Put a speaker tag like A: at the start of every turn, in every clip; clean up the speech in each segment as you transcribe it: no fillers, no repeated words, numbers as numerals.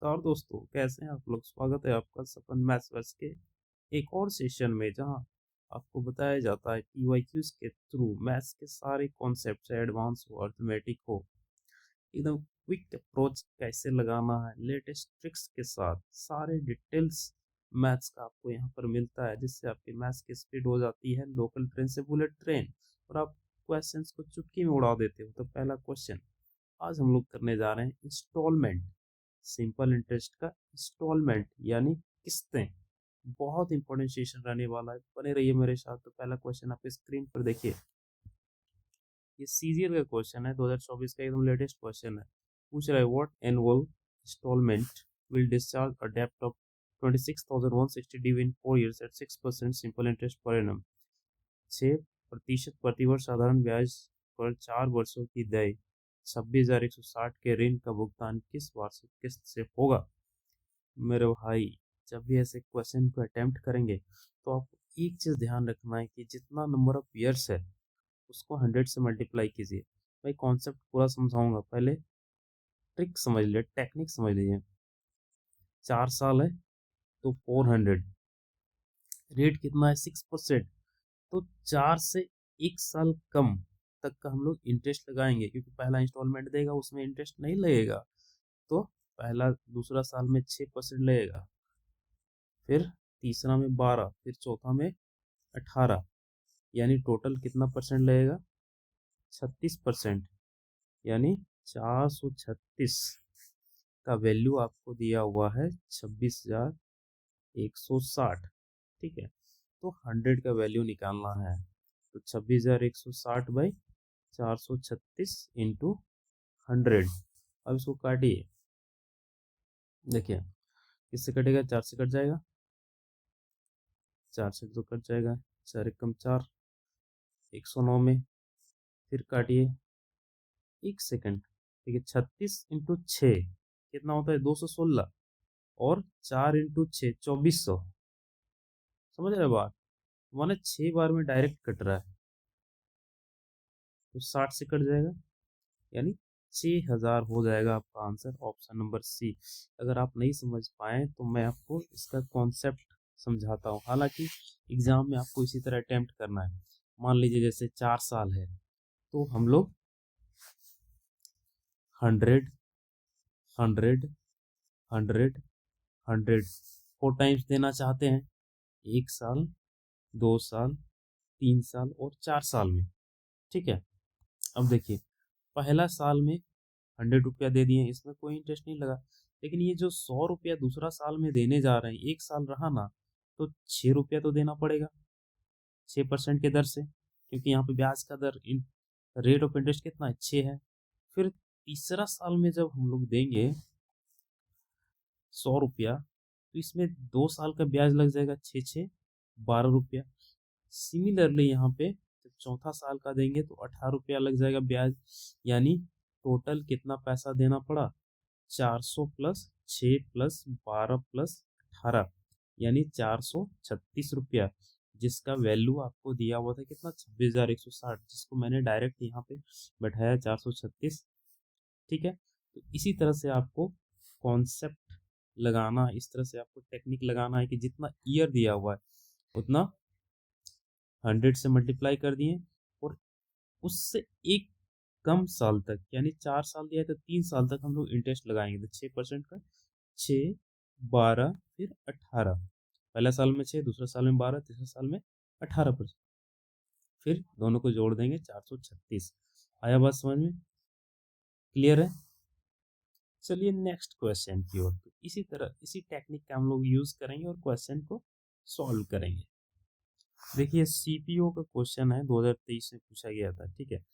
A: तो और दोस्तों, कैसे हैं आप लोग? स्वागत है आपका सपन मैथ्स वर्स के एक और सेशन में, जहां आपको बताया जाता है पीवाईक्यूज के थ्रू मैथ्स के सारे कॉन्सेप्ट, एडवांस हो अर्थमेटिक हो, एकदम क्विक अप्रोच कैसे लगाना है, लेटेस्ट ट्रिक्स के साथ सारे डिटेल्स मैथ्स का आपको यहाँ पर मिलता है, जिससे आपकी मैथ्स की स्पीड हो जाती है लोकल ट्रेन से बुलेट ट्रेन, और आप क्वेश्चंस को चुटकी में उड़ा देते हो। तो पहला क्वेश्चन आज हम लोग करने जा रहे हैं, इंस्टॉलमेंट, सिंपल इंटरेस्ट का इंस्टॉलमेंट यानी किस्तें। बहुत इंपॉर्टेंट सेशन रहने वाला है, बने रहिए मेरे साथ। तो पहला क्वेश्चन आपके स्क्रीन पर देखिए, ये सीजीएल का क्वेश्चन है, 2024 का एकदम लेटेस्ट क्वेश्चन है। पूछ रहा है, what annual instalment will discharge a डेब्ट of 26,160 due in 4 years at 6% simple interest per annum. 6% प्रतिवर्ष साधारण ब्याज पर 4 वर्षों की देय 26,160 के ऋण का भुगतान किस वार्षिक किस्त से होगा? मेरे भाई, जब भी ऐसे क्वेश्चन को अटेम्प्ट करेंगे तो आपको एक चीज ध्यान रखना है कि जितना नंबर ऑफ ईयर्स है उसको 100 से मल्टीप्लाई कीजिए। भाई कॉन्सेप्ट पूरा समझाऊंगा, पहले ट्रिक समझ लीजिए, टेक्निक समझ लीजिए। 4 साल है तो 400, रेट कितना है? 6%। तो 4 से 1 साल कम तक का हम लोग इंटरेस्ट लगाएंगे, क्योंकि पहला इंस्टॉलमेंट देगा उसमें इंटरेस्ट नहीं लगेगा। तो पहला दूसरा साल में 6% लगेगा, फिर तीसरा में 12, फिर चौथा में 18, यानी टोटल कितना परसेंट लगेगा? 36%। यानी 436 का वैल्यू आपको दिया हुआ है 26,160। ठीक है, तो 100 का वैल्यू निकालना है। तो 26,160 बाई 436 इंटू 100। अब इसको काटिए, देखिए किससे कटेगा? 4 से कट जाएगा, 4 से तो कट जाएगा, 4 एकम 4, 109 में। फिर काटिए, 1 सेकंड। ठीक है, 36 इंटू 6 कितना होता है? 216, और 4 इंटू 6 2400। समझ रहे बात? माने 6 बार में डायरेक्ट कट रहा है, तो 60 से कट जाएगा, यानी 6,000 हो जाएगा आपका आंसर, ऑप्शन नंबर सी। अगर आप नहीं समझ पाए तो मैं आपको इसका कॉन्सेप्ट समझाता हूँ। हालांकि एग्जाम में आपको इसी तरह अटेम्प्ट करना है। मान लीजिए जैसे 4 साल है, तो हम लोग 100, 100, 100, 100 4 टाइम्स देना चाहते हैं, 1 साल, 2 साल, 3 साल और 4 साल में। ठीक है, अब देखिए, पहला साल में 100 रुपया दे दिए, इसमें कोई इंटरेस्ट नहीं लगा। लेकिन ये जो 100 रुपया दूसरा साल में देने जा रहे हैं, 1 साल रहा ना, तो 6 रुपया तो देना पड़ेगा 6% के दर से, क्योंकि यहाँ पे ब्याज का दर, रेट ऑफ इंटरेस्ट कितना है? 6 है। फिर तीसरा साल में जब हम लोग देंगे 100 रुपया, तो इसमें 2 साल का ब्याज लग जाएगा, 6 6 12 रुपया। सिमिलरली यहाँ पे जब चौथा साल का देंगे तो 18 रुपया लग जाएगा ब्याज। यानी टोटल कितना पैसा देना पड़ा? 400 प्लस 6 प्लस 12 प्लस 18, यानी 436 रुपया, जिसका वैल्यू आपको दिया हुआ था कितना? 26,160, जिसको मैंने डायरेक्ट यहाँ पे बैठाया 436। ठीक है, तो इसी तरह से आपको कॉन्सेप्ट लगाना, इस तरह से आपको टेक्निक लगाना है कि जितना ईयर दिया हुआ है उतना 100 से मल्टीप्लाई कर दिए, और उससे एक कम साल तक, यानी 4 साल दिया है तो 3 साल तक हम लोग इंटरेस्ट लगाएंगे। तो 6% का, 6 12 फिर 18, पहला साल में 6, दूसरा साल में 12, तीसरा साल में 18%, फिर दोनों को जोड़ देंगे 436। आया बात समझ में? क्लियर है? चलिए नेक्स्ट क्वेश्चन की ओर। तो इसी तरह इसी टेक्निक का हम लोग यूज करेंगे और क्वेश्चन को सॉल्व करेंगे। देखिए, सीपीओ का क्वेश्चन है, 2023 में पूछा गया था। ठीक है,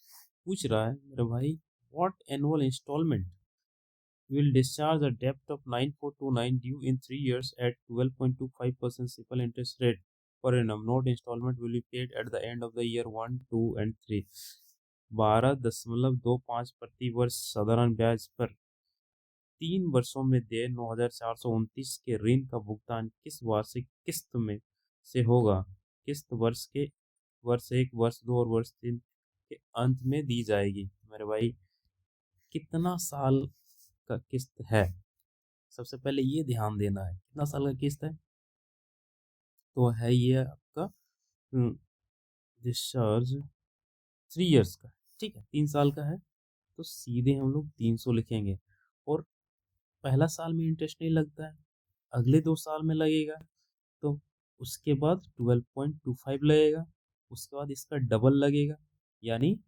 A: पूछ रहा है मेरे भाई, what annual instalment will discharge a debt of 9429 due in 3 years at 12.25% simple interest rate per annum. Note installment will be paid at the end of the year 1, 2 and 3। 12.25 प्रति वर्ष साधारण ब्याज पर 3 वर्षों में देय 9,429 के ऋण का भुगतान किस वार्षिक किस्त में से होगा? किस्त वर्ष 1, वर्ष 2 और वर्ष 3 के अंत में दी जाएगी। मेरे भाई, कितना साल का किस्त है? सबसे पहले ये ध्यान देना है कितना साल का किस्त है, तो है ये आपका डिस्चार्ज 3 इयर्स का, ठीक है, 3 साल का है, तो सीधे हम लोग 300 लिखेंगे। और पहला साल में इंटरेस्ट नहीं लगता है, अगले 2 साल में लगेगा, तो उसके बाद 12.25 लगेगा, उसके बाद इसका डबल लगेगा यानी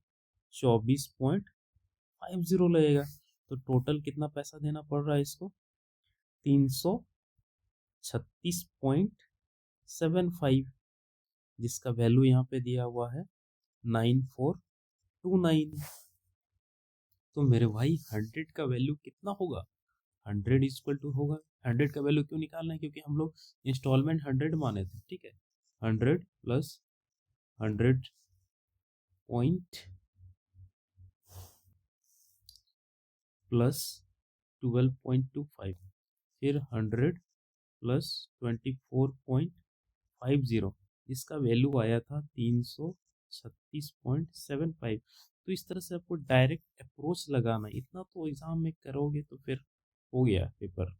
A: 24.50 लगेगा। तो टोटल कितना पैसा देना पड़ रहा है इसको, 336.75, जिसका वैल्यू यहाँ पे दिया हुआ है 9429। तो मेरे भाई 100 का वैल्यू कितना होगा, 100 इक्वल टू होगा, 100 का वैल्यू क्यों निकालना है, क्योंकि हम लोग इंस्टॉलमेंट 100 माने थे, ठीक है। 100 प्लस 100 पॉइंट प्लस 12.25, फिर 100 प्लस 24.50, इसका वैल्यू आया था 336.75। तो इस तरह से आपको डायरेक्ट अप्रोच लगाना, इतना तो एग्जाम में करोगे तो फिर हो गया पेपर,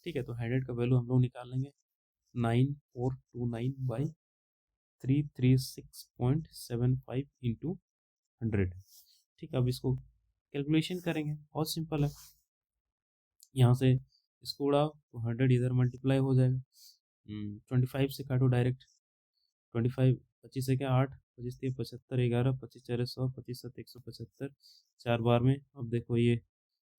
A: ठीक है। तो 100 का वैल्यू हम लोग निकाल लेंगे 9429/336.75 इंटू 100, ठीक है। अब इसको कैलकुलेशन करेंगे, बहुत सिंपल है, यहाँ से इसको उड़ाओ तो 100 इधर मल्टीप्लाई हो जाएगा, 25 से काटो डायरेक्ट, 25 25 से क्या 8, 25 3 75, 11, 25 4 100, 25 7 175, 4 बार में, अब देखो ये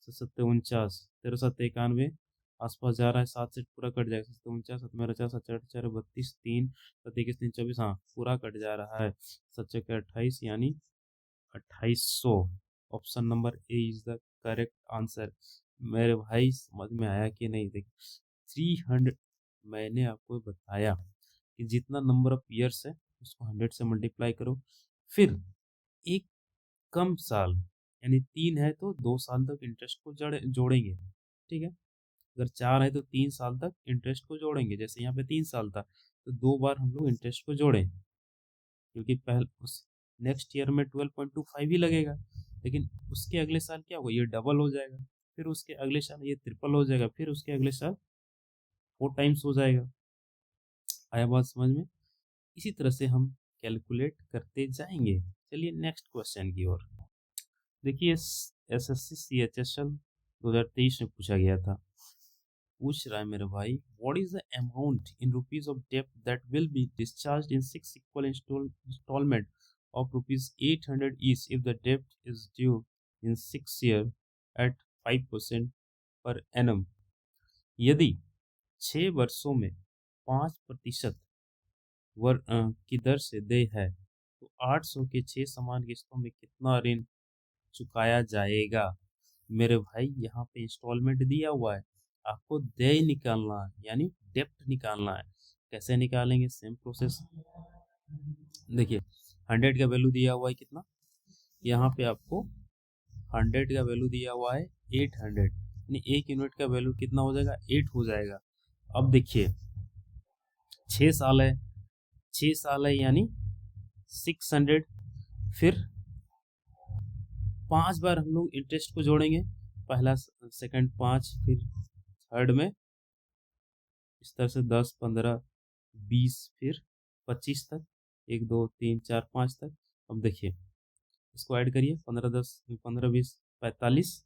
A: 7 49, 13 7 91, आसपास जा रहा है, 7 से पूरा कट जाएगा, 7 49, 7 मेरा 4, 7 8 4 32, 3 7 21 3 24, हाँ पूरा कट जा रहा है, 7 6 28 यानी 2800। Option number A is the correct answer. मेरे भाई समझ में आया कि नहीं, देख 300, मैंने आपको बताया कि जितना नंबर ऑफ ईयर्स है उसको 100 से मल्टीप्लाई करो, फिर एक कम साल यानी 3 है तो 2 साल तक इंटरेस्ट को जोड़ेंगे, ठीक है। अगर 4 है तो 3 साल तक इंटरेस्ट को जोड़ेंगे, जैसे यहाँ पे 3 साल था तो 2 बार हम लोग इंटरेस्ट को जोड़ें, क्योंकि पहले उस नेक्स्ट ईयर में 12.25 ही लगेगा, लेकिन उसके अगले साल क्या होगा, ये डबल हो जाएगा, फिर उसके अगले साल ये ट्रिपल हो जाएगा, फिर उसके अगले साल 4 टाइम्स हो जाएगा। आया बात समझ में, इसी तरह से हम कैलकुलेट करते जाएंगे। चलिए नेक्स्ट क्वेश्चन की ओर देखिए। एसएससी सीएचएसएल 2023 में पूछा गया था, पूछ रहा है मेरे भाई, what is the amount in rupees of debt that will be discharge in 6 equal instalment of rupees 800 each if the debt is due in 6 years at 5% per annum। यदि 6 वर्षों में 5% की दर से देय है तो 800 के 6 समान किस्तों में कितना ऋण चुकाया जाएगा। मेरे भाई यहाँ पे इंस्टॉलमेंट दिया हुआ है, आपको देय निकालना है यानी डेप्ट निकालना है। कैसे निकालेंगे, सेम प्रोसेस। देखिए 100 का वैल्यू दिया हुआ है कितना, यहाँ पे आपको 100 का वैल्यू दिया हुआ है 800, यानी 1 यूनिट का वैल्यू कितना हो जाएगा, 8 हो जाएगा। अब देखिए 6 साल है, 6 साल है यानी 600, फिर 5 बार हम लोग इंटरेस्ट को जोड़ेंगे, पहला सेकंड 5, फिर थर्ड में इस तरह से 10 15 20 फिर 25 तक, 1 2 3 4 5 तक। अब देखिए इसको ऐड करिए, 15 10 15 20 45,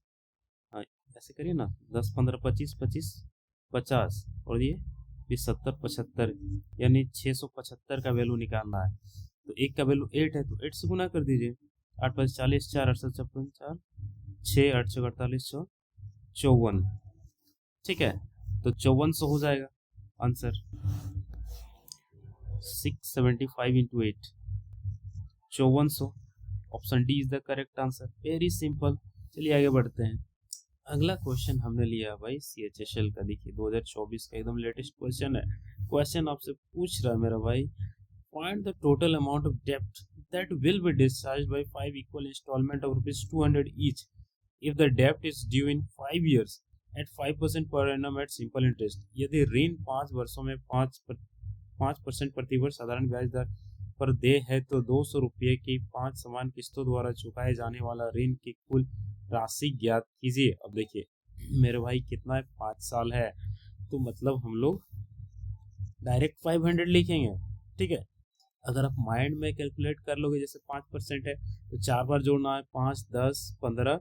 A: हाँ ऐसे करिए ना, 10 15 25 25 50 और ये 20 70 75, यानी 675 का वैल्यू निकालना है। तो एक का वैल्यू 8 है तो 8 से गुना कर दीजिए, 8 5 40, 4 8 7 56 4 6 8 6 48 54, ठीक है। तो 5400 हो जाएगा answer, 675 into 8 5400। Option D is the correct answer, very simple. चलिए आगे बढ़ते हैं। अगला क्वेश्चन हमने लिया भाई सीएचएसएल का, देखिए 2024 का एकदम लेटेस्ट क्वेश्चन है। क्वेश्चन आपसे पूछ रहा है मेरा भाई, find the total amount of डेब्ट that will be discharged by 5 equal instalment of ₹200 each if the डेब्ट is due in 5 years at 5% per annum eight simple interest. यदि ऋण 5 वर्षों में 5% प्रतिवर्ष साधारण ब्याज दर पर देय है तो 200 रुपये की 5 समान किस्तों द्वारा चुकाए जाने वाला ऋण की कुल राशि ज्ञात कीजिए। अब देखिए मेरे भाई कितना है, 5 साल है, तो मतलब हम लोग डायरेक्ट 500 लिखेंगे। ठीक है, अगर आप माइंड में कैलकुलेट कर लोगे, जैसे 5% है तो 4 बार जोड़ना है, 5, 10, 15,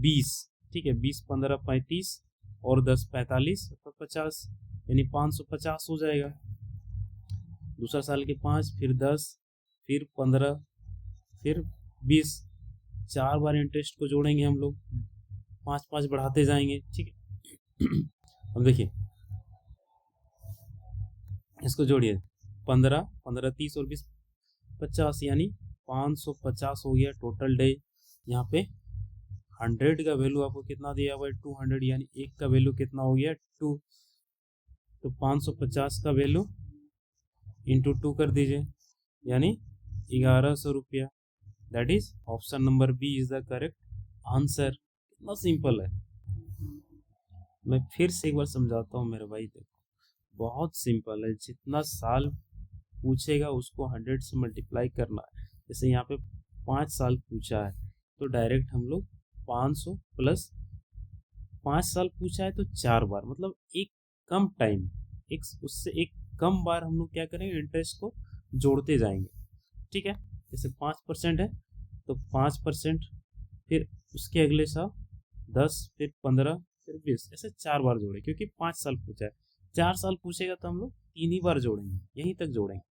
A: 20। ठीक है, 20, 15, 35 और 10, 45 तो 50, यानी 550 हो जाएगा। दूसरा साल के 5, फिर 10, फिर 15, फिर 20। 4 बार इंटरेस्ट को जोड़ेंगे हम लोग, 5 5 बढ़ाते जाएंगे। ठीक है अब देखिए, इसको जोड़िए, 15, 15, 30 और 20, 50, यानी 550 हो गया टोटल डे। यहाँ पे 100 का वैल्यू आपको कितना दिया हुआ है, 200, यानी एक का वैल्यू कितना हो गया, 2। तो 550 का वैल्यू इंटू 2 कर दीजिए, यानी 1100 रुपया। That is option number B is the correct answer. कितना सिंपल है। मैं फिर से एक बार समझाता हूँ मेरे भाई, देखो बहुत सिंपल है। जितना साल पूछेगा उसको 100 से मल्टीप्लाई करना है। जैसे यहाँ पे 5 साल पूछा है तो डायरेक्ट हम लोग 500 प्लस 5 साल पूछा है तो 4 बार, मतलब एक कम टाइम, एक उससे एक कम बार हम लोग क्या करेंगे, इंटरेस्ट को जोड़ते जाएंगे। ठीक है, जैसे 5% है तो 5%, फिर उसके अगले साल 10, फिर 15, फिर 20, ऐसे 4 बार जोड़े, क्योंकि 5 साल पूछा है। 4 साल पूछेगा तो हम लोग 3 ही बार जोड़ेंगे, यहीं तक जोड़ेंगे।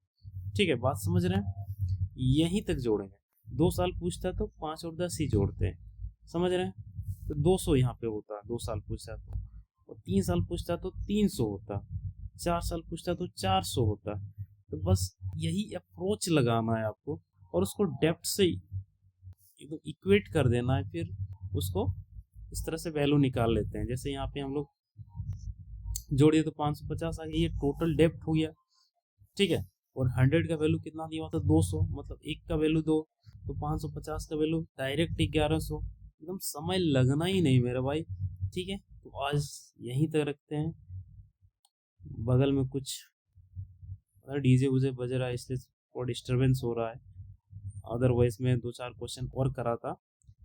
A: ठीक है, बात समझ रहे हैं, यहीं तक जोड़ेंगे। 2 साल पूछता है तो 5 और 10 ही जोड़ते हैं, समझ रहे हैं। तो 200 यहाँ पे होता है, 2 साल पूछता है तो, और 3 साल पूछता है तो 300 होता, 4 साल पूछता है तो 400 होता। तो बस यही अप्रोच लगाना है आपको, और उसको डेप्थ से एकदम इक्वेट कर देना है, फिर उसको इस तरह से वैल्यू निकाल लेते हैं। जैसे यहाँ पे हम लोग जोड़िए तो 550 आ गया, ये टोटल डेप्थ हो गया। ठीक है, और 100 का वैल्यू कितना दिया हुआ था, 200, मतलब एक का वैल्यू 2, तो 550 का वैल्यू डायरेक्ट 1100। एकदम समय लगना ही नहीं मेरा भाई। ठीक है, तो आज यहीं तक रखते हैं। बगल में कुछ डीजे उजे बज रहा है, इसलिए थोड़ा डिस्टरबेंस हो रहा है। अदरवाइज मैं 2 4 क्वेश्चन और करा था।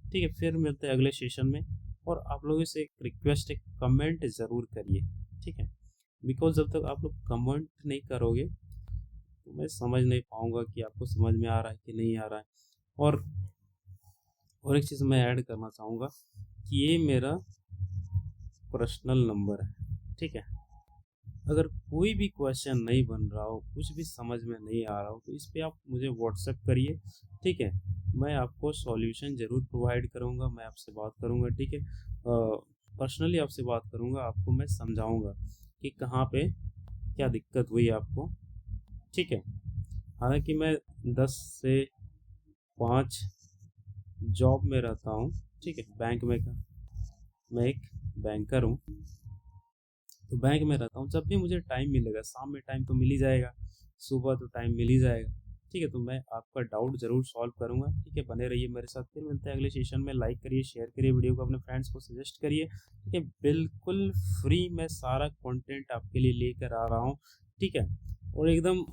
A: ठीक है, फिर मिलते हैं अगले सेशन में। और आप लोगों से एक रिक्वेस्ट है, कमेंट ज़रूर करिए। ठीक है, बिकॉज जब तक आप लोग कमेंट नहीं करोगे तो मैं समझ नहीं पाऊंगा कि आपको समझ में आ रहा है कि नहीं आ रहा है। और और एक चीज़ मैं ऐड करना चाहूँगा कि ये मेरा पर्सनल नंबर है। ठीक है, अगर कोई भी क्वेश्चन नहीं बन रहा हो, कुछ भी समझ में नहीं आ रहा हो, तो इस पर आप मुझे व्हाट्सएप करिए। ठीक है, मैं आपको सॉल्यूशन ज़रूर प्रोवाइड करूँगा, मैं आपसे बात करूँगा। ठीक है, पर्सनली आपसे बात करूँगा, आपको मैं समझाऊँगा कि कहाँ पे क्या दिक्कत हुई आपको। ठीक है, हालांकि मैं 10 से 5 जॉब में रहता हूँ। ठीक है, बैंक में का मैं एक बैंकर हूँ, तो बैंक में रहता हूँ। जब भी मुझे टाइम मिलेगा, शाम में टाइम तो मिल ही जाएगा, सुबह तो टाइम मिल ही जाएगा। ठीक है, तो मैं आपका डाउट ज़रूर सॉल्व करूँगा। ठीक है, बने रहिए मेरे साथ। फिर मिलते हैं अगले सेशन में। लाइक करिए, शेयर करिए वीडियो को, अपने फ्रेंड्स को सजेस्ट करिए। ठीक है, बिल्कुल फ्री में सारा कंटेंट आपके लिए लेकर आ रहा हूँ। ठीक है, और एकदम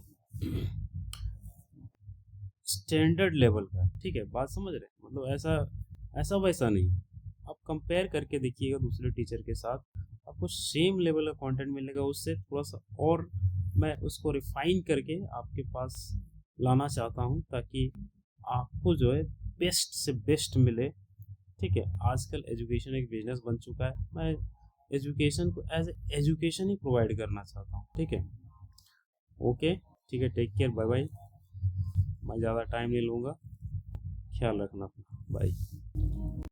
A: स्टैंडर्ड लेवल का। ठीक है, बात समझ रहे हैं, मतलब ऐसा ऐसा वैसा नहीं। आप कंपेयर करके देखिएगा दूसरे टीचर के साथ, आपको सेम लेवल का कंटेंट मिलेगा, उससे थोड़ा सा और मैं उसको रिफाइन करके आपके पास लाना चाहता हूँ, ताकि आपको जो है बेस्ट से बेस्ट मिले। ठीक है, आजकल एजुकेशन एक बिजनेस बन चुका है, मैं एजुकेशन को एज एजुकेशन ही प्रोवाइड करना चाहता हूँ। ठीक है, ओके, ठीक है, टेक केयर, बाय बाय। मैं ज़्यादा टाइम नहीं लूँगा, ख्याल रखना अपना, बाय।